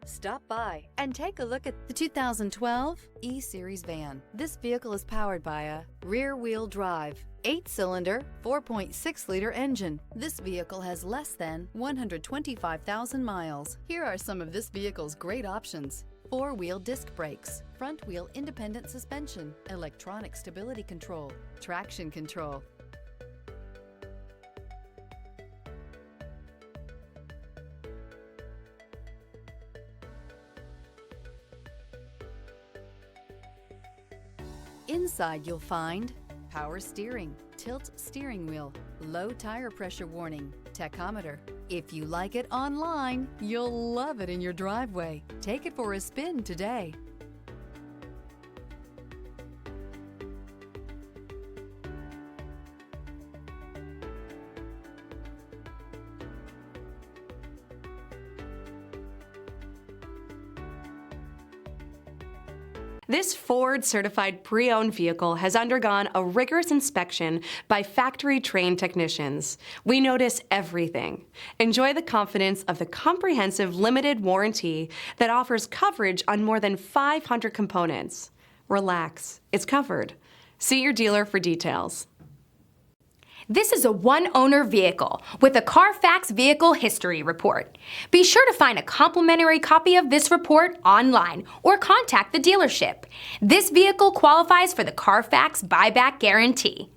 Stop by and take a look at the 2012 E-Series van. This vehicle is powered by a rear-wheel drive, 8-cylinder, 4.6-liter engine. This vehicle has less than 125,000 miles. Here are some of this vehicle's great options: 4-wheel disc brakes, front-wheel independent suspension, electronic stability control, traction control. Inside you'll find power steering, tilt steering wheel, low tire pressure warning, tachometer. If you like it online, you'll love it in your driveway. Take it for a spin today. This Ford-certified pre-owned vehicle has undergone a rigorous inspection by factory-trained technicians. We notice everything. Enjoy the confidence of the comprehensive limited warranty that offers coverage on more than 500 components. Relax, it's covered. See your dealer for details. This is a one-owner vehicle with a CARFAX Vehicle History Report. Be sure to find a complimentary copy of this report online or contact the dealership. This vehicle qualifies for the CARFAX Buyback Guarantee.